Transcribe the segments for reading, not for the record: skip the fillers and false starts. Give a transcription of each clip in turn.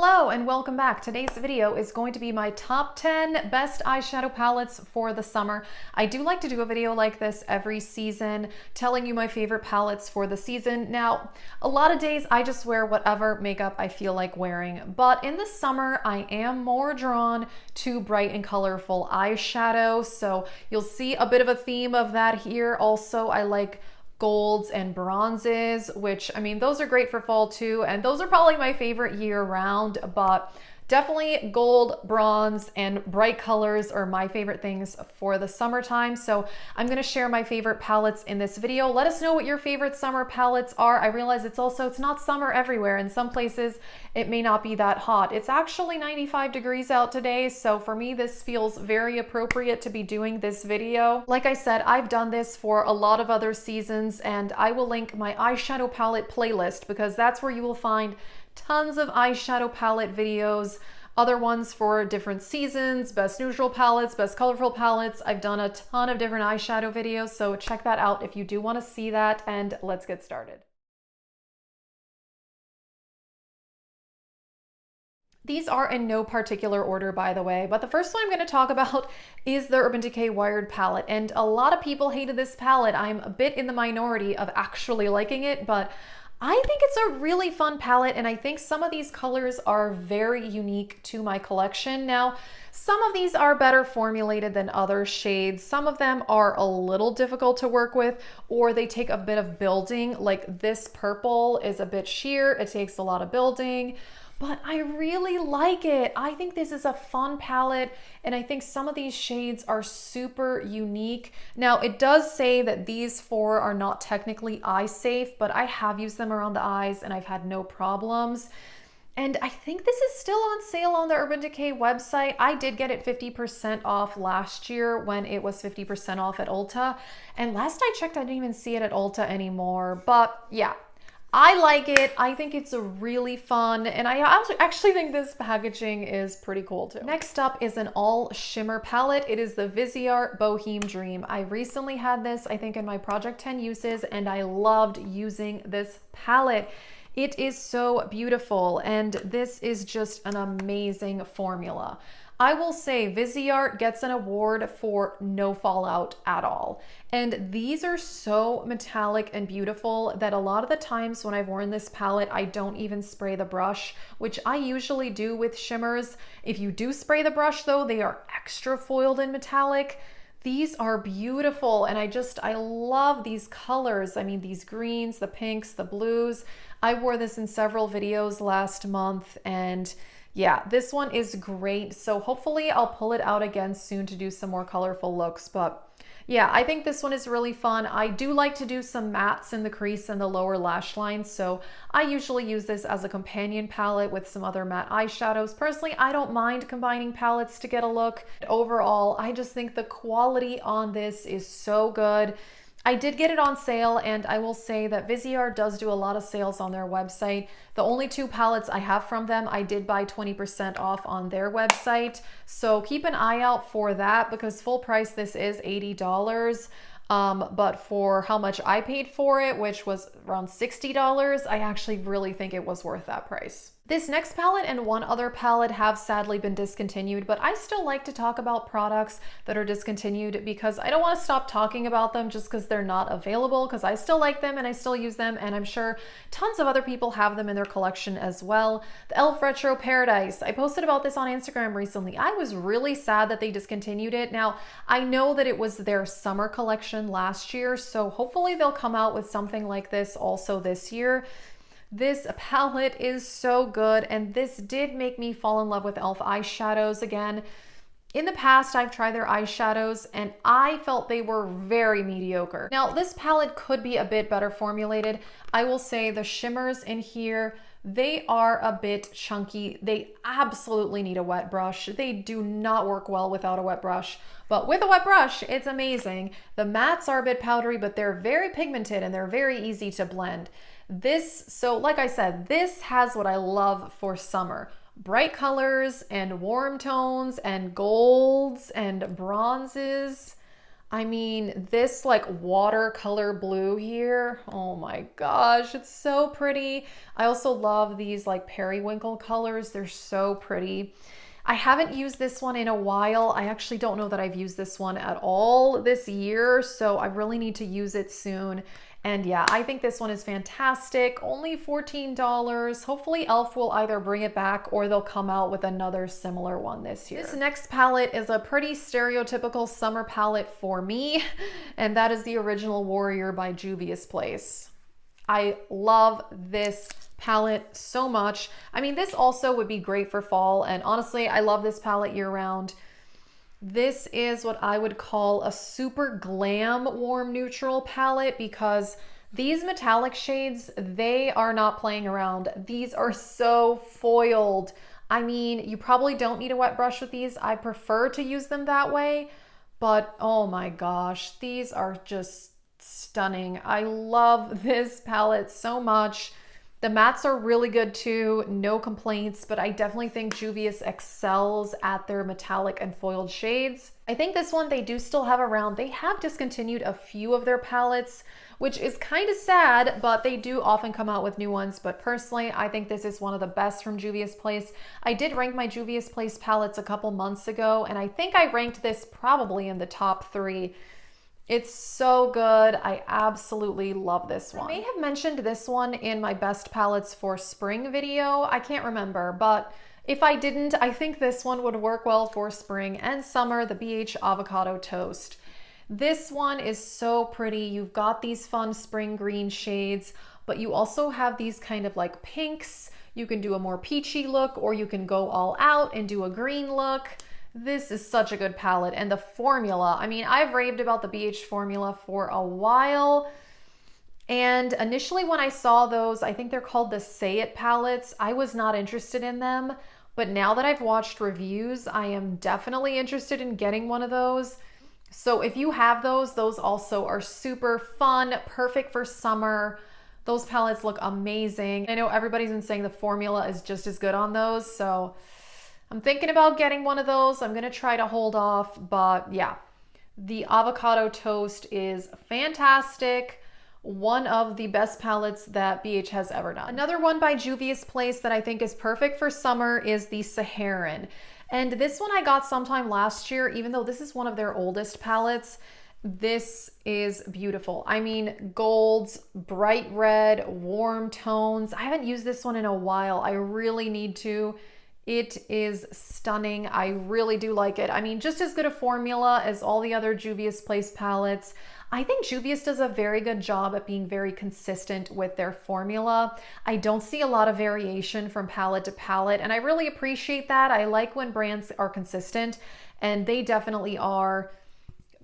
Hello and welcome back. Today's video is going to be my top 10 best eyeshadow palettes for the summer. I do like to do a video like this every season, telling you my favorite palettes for the season. Now, a lot of days I just wear whatever makeup I feel like wearing, but in the summer I am more drawn to bright and colorful eyeshadow. So you'll see a bit of a theme of that here. Also, I like golds and bronzes, which I mean, those are great for fall too. And those are probably my favorite year round, but definitely gold, bronze, and bright colors are my favorite things for the summertime. So I'm gonna share my favorite palettes in this video. Let us know what your favorite summer palettes are. I realize it's not summer everywhere. In some places, it may not be that hot. It's actually 95 degrees out today. So for me, this feels very appropriate to be doing this video. Like I said, I've done this for a lot of other seasons, and I will link my eyeshadow palette playlist because that's where you will find tons of eyeshadow palette videos, other ones for different seasons, best neutral palettes, best colorful palettes. I've done a ton of different eyeshadow videos, so check that out if you do want to see that, and let's get started. These are in no particular order, by the way, but the first one I'm going to talk about is the Urban Decay Wired palette, and a lot of people hated this palette. I'm a bit in the minority of actually liking it, but I think it's a really fun palette, and I think some of these colors are very unique to my collection. Now, some of these are better formulated than other shades. Some of them are a little difficult to work with, or they take a bit of building. Like this purple is a bit sheer, it takes a lot of building, but I really like it. I think this is a fun palette, and I think some of these shades are super unique. Now, it does say that these four are not technically eye safe, but I have used them around the eyes and I've had no problems. And I think this is still on sale on the Urban Decay website. I did get it 50% off last year when it was 50% off at Ulta. And last I checked, I didn't even see it at Ulta anymore. But yeah, I like it. I think it's a really fun, and I actually think this packaging is pretty cool too. Next up is an all shimmer palette. It is the Viseart Boheme Dream. I recently had this, I think, in my Project 10 uses, and I loved using this palette. It is so beautiful, and this is just an amazing formula. I will say Viseart gets an award for no fallout at all. And these are so metallic and beautiful that a lot of the times when I've worn this palette, I don't even spray the brush, which I usually do with shimmers. If you do spray the brush though, they are extra foiled and metallic. These are beautiful, and I love these colors. I mean, these greens, the pinks, the blues. I wore this in several videos last month, and yeah, this one is great. So hopefully I'll pull it out again soon to do some more colorful looks. But yeah, I think this one is really fun. I do like to do some mattes in the crease and the lower lash line. So I usually use this as a companion palette with some other matte eyeshadows. Personally, I don't mind combining palettes to get a look. Overall, I just think the quality on this is so good. I did get it on sale, and I will say that Viseart does do a lot of sales on their website. The only two palettes I have from them, I did buy 20% off on their website. So keep an eye out for that, because full price this is $80. But for how much I paid for it, which was around $60, I actually really think it was worth that price. This next palette and one other palette have sadly been discontinued, but I still like to talk about products that are discontinued because I don't want to stop talking about them just because they're not available, because I still like them and I still use them, and I'm sure tons of other people have them in their collection as well. The e.l.f. Retro Paradise. I posted about this on Instagram recently. I was really sad that they discontinued it. Now, I know that it was their summer collection last year, so hopefully they'll come out with something like this also this year. This palette is so good, and this did make me fall in love with e.l.f. eyeshadows again. In the past, I've tried their eyeshadows and I felt they were very mediocre. Now, this palette could be a bit better formulated. I will say the shimmers in here, they are a bit chunky. They absolutely need a wet brush. They do not work well without a wet brush, but with a wet brush, it's amazing. The mattes are a bit powdery, but they're very pigmented and they're very easy to blend. So like I said, this has what I love for summer. Bright colors and warm tones and golds and bronzes. I mean, this like watercolor blue here, oh my gosh, it's so pretty. I also love these like periwinkle colors. They're so pretty. I haven't used this one in a while. I actually don't know that I've used this one at all this year, so I really need to use it soon. And yeah, I think this one is fantastic. Only $14. Hopefully e.l.f. will either bring it back or they'll come out with another similar one this year. This next palette is a pretty stereotypical summer palette for me, and that is the Original Warrior by Juvia's Place. I love this palette so much. I mean, this also would be great for fall, and honestly, I love this palette year round. This is what I would call a super glam warm neutral palette because these metallic shades, they are not playing around. These are so foiled. I mean, you probably don't need a wet brush with these. I prefer to use them that way, but oh my gosh, these are just stunning. I love this palette so much. The mattes are really good too, no complaints, but I definitely think Juvia's excels at their metallic and foiled shades. I think this one they do still have around. They have discontinued a few of their palettes, which is kind of sad, but they do often come out with new ones. But personally, I think this is one of the best from Juvia's Place. I did rank my Juvia's Place palettes a couple months ago, and I think I ranked this probably in the top 3. It's so good. I absolutely love this one. I may have mentioned this one in my best palettes for spring video. I can't remember, but if I didn't, I think this one would work well for spring and summer, the BH Avocado Toast. This one is so pretty. You've got these fun spring green shades, but you also have these kind of like pinks. You can do a more peachy look, or you can go all out and do a green look. This is such a good palette, and the formula, I mean, I've raved about the BH formula for a while, and initially when I saw those, I think they're called the Say It palettes, I was not interested in them, but now that I've watched reviews, I am definitely interested in getting one of those. So if you have those also are super fun, perfect for summer. Those palettes look amazing. I know everybody's been saying the formula is just as good on those, so I'm thinking about getting one of those. I'm gonna try to hold off, but yeah, the Avocado Toast is fantastic. One of the best palettes that BH has ever done. Another one by Juvia's Place that I think is perfect for summer is the Saharan. And this one I got sometime last year, even though this is one of their oldest palettes. This is beautiful. I mean, golds, bright red, warm tones. I haven't used this one in a while. I really need to. It is stunning. I really do like it. I mean, just as good a formula as all the other Juvia's Place palettes. I think Juvia's does a very good job at being very consistent with their formula. I don't see a lot of variation from palette to palette, and I really appreciate that. I like when brands are consistent, and they definitely are.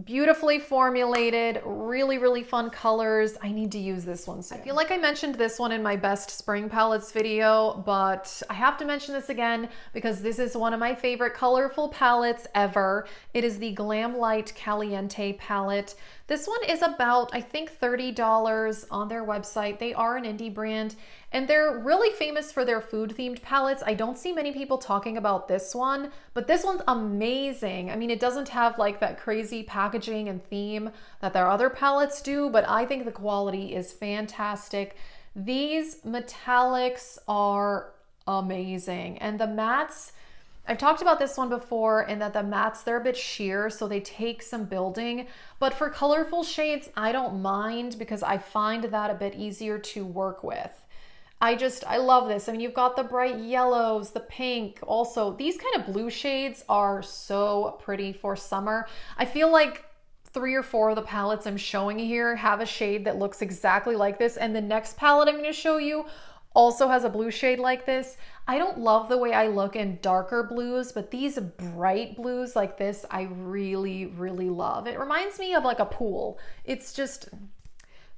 Beautifully formulated, really, really fun colors. I need to use this one soon. I feel like I mentioned this one in my best spring palettes video, but I have to mention this again because this is one of my favorite colorful palettes ever. It is the Glamlite Caliente palette. This one is about, I think, $30 on their website. They are an indie brand, and they're really famous for their food-themed palettes. I don't see many people talking about this one, but this one's amazing. I mean, it doesn't have like that crazy packaging and theme that their other palettes do, but I think the quality is fantastic. These metallics are amazing, and the mattes, I've talked about this one before, and that the mattes, they're a bit sheer, so they take some building, but for colorful shades, I don't mind because I find that a bit easier to work with. I love this. I mean, you've got the bright yellows, the pink. Also, these kind of blue shades are so pretty for summer. I feel like 3 or 4 of the palettes I'm showing here have a shade that looks exactly like this, and the next palette I'm going to show you also has a blue shade like this. I don't love the way I look in darker blues, but these bright blues like this, I really, really love. It reminds me of like a pool. It's just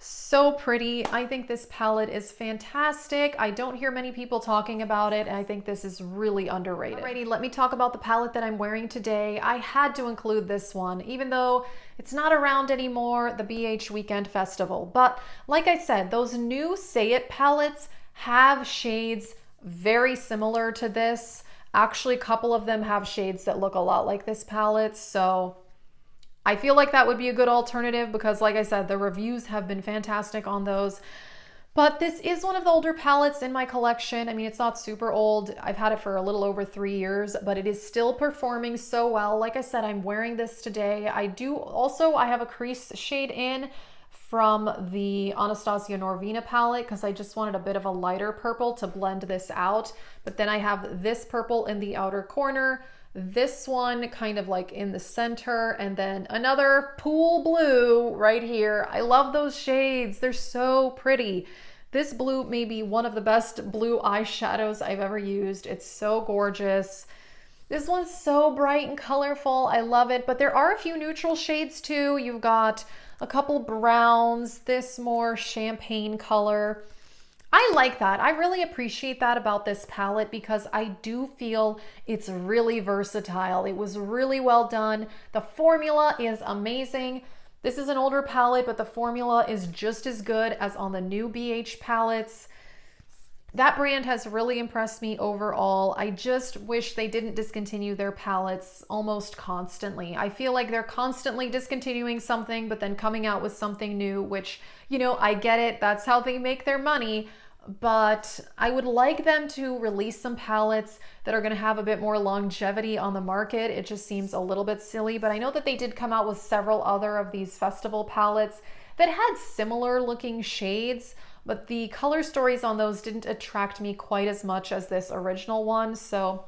so pretty. I think this palette is fantastic. I don't hear many people talking about it, and I think this is really underrated. Alrighty, let me talk about the palette that I'm wearing today. I had to include this one, even though it's not around anymore, the BH Weekend Festival. But like I said, those new Say It palettes have shades very similar to this. Actually, a couple of them have shades that look a lot like this palette, so I feel like that would be a good alternative because, like I said, the reviews have been fantastic on those. But this is one of the older palettes in my collection. I mean, it's not super old. I've had it for a little over 3 years, but it is still performing so well. Like I said, I'm wearing this today. I have a crease shade in from the Anastasia Norvina palette because I just wanted a bit of a lighter purple to blend this out. But then I have this purple in the outer corner, this one kind of like in the center, and then another pool blue right here. I love those shades. They're so pretty. This blue may be one of the best blue eyeshadows I've ever used. It's so gorgeous. This one's so bright and colorful. I love it. But there are a few neutral shades too. You've got a couple browns, this more champagne color. I like that. I really appreciate that about this palette because I do feel it's really versatile. It was really well done. The formula is amazing. This is an older palette, but the formula is just as good as on the new BH palettes. That brand has really impressed me overall. I just wish they didn't discontinue their palettes almost constantly. I feel like they're constantly discontinuing something, but then coming out with something new, which, you know, I get it. That's how they make their money. But I would like them to release some palettes that are going to have a bit more longevity on the market. It just seems a little bit silly, but I know that they did come out with several other of these festival palettes that had similar looking shades, but the color stories on those didn't attract me quite as much as this original one. So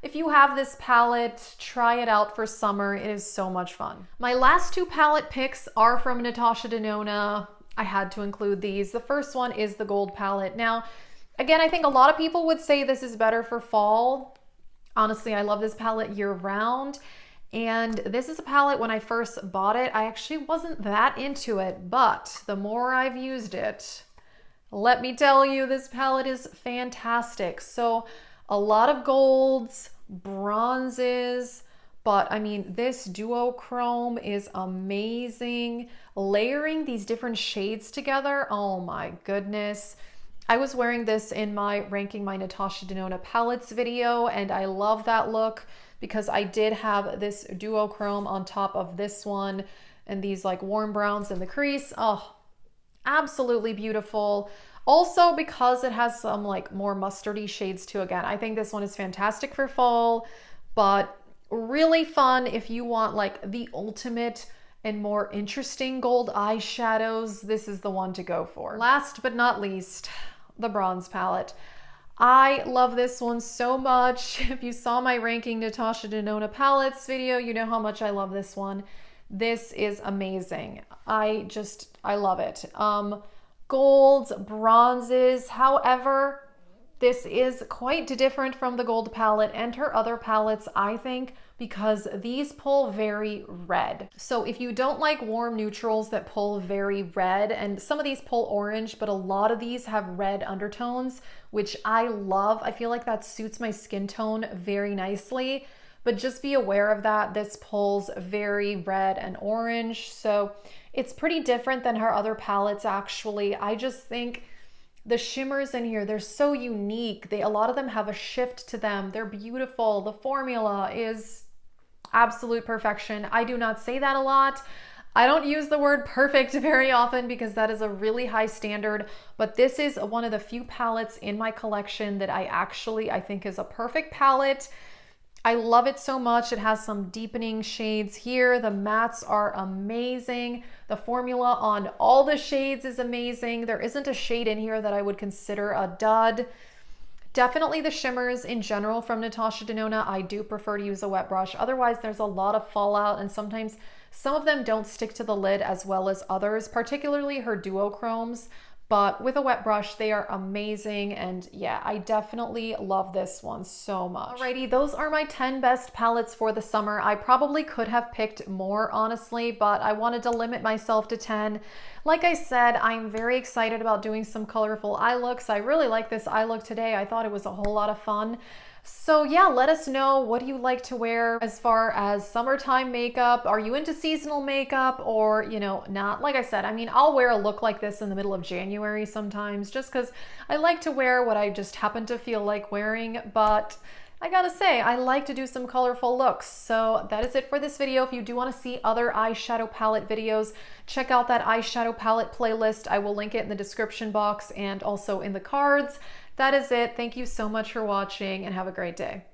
if you have this palette, try it out for summer. It is so much fun. My last two palette picks are from Natasha Denona. I had to include these. The first one is the gold palette. Now, again, I think a lot of people would say this is better for fall. Honestly, I love this palette year round. And this is a palette, when I first bought it, I actually wasn't that into it, but the more I've used it, let me tell you, this palette is fantastic. So a lot of golds, bronzes, but I mean, this duochrome is amazing. Layering these different shades together, oh my goodness. I was wearing this in my ranking my Natasha Denona palettes video, and I love that look because I did have this duochrome on top of this one and these like warm browns in the crease. Oh, absolutely beautiful. Also, because it has some like more mustardy shades too. Again, I think this one is fantastic for fall, but really fun if you want like the ultimate and more interesting gold eyeshadows. This is the one to go for. Last but not least, the bronze palette. I love this one so much. If you saw my ranking Natasha Denona palettes video, you know how much I love this one. This is amazing. I love it. Golds, bronzes, however, this is quite different from the gold palette and her other palettes, I think, because these pull very red. So if you don't like warm neutrals that pull very red, and some of these pull orange, but a lot of these have red undertones, which I love. I feel like that suits my skin tone very nicely, but just be aware of that. This pulls very red and orange. So it's pretty different than her other palettes, actually. I just think the shimmers in here, they're so unique. A lot of them have a shift to them. They're beautiful. The formula is absolute perfection. I do not say that a lot. I don't use the word perfect very often because that is a really high standard, but this is one of the few palettes in my collection that I think is a perfect palette. I love it so much. It has some deepening shades here. The mattes are amazing. The formula on all the shades is amazing. There isn't a shade in here that I would consider a dud. Definitely the shimmers in general from Natasha Denona, I do prefer to use a wet brush. Otherwise, there's a lot of fallout, and sometimes some of them don't stick to the lid as well as others, particularly her duochromes. But with a wet brush, they are amazing. And yeah, I definitely love this one so much. Alrighty, those are my 10 best palettes for the summer. I probably could have picked more, honestly, but I wanted to limit myself to 10. Like I said, I'm very excited about doing some colorful eye looks. I really like this eye look today. I thought it was a whole lot of fun. So yeah, let us know, what do you like to wear as far as summertime makeup? Are you into seasonal makeup or, you know, not? Like I said, I mean, I'll wear a look like this in the middle of January sometimes just because I like to wear what I just happen to feel like wearing. But I gotta say, I like to do some colorful looks. So that is it for this video. If you do want to see other eyeshadow palette videos, check out that eyeshadow palette playlist. I will link it in the description box and also in the cards. That is it. Thank you so much for watching and have a great day.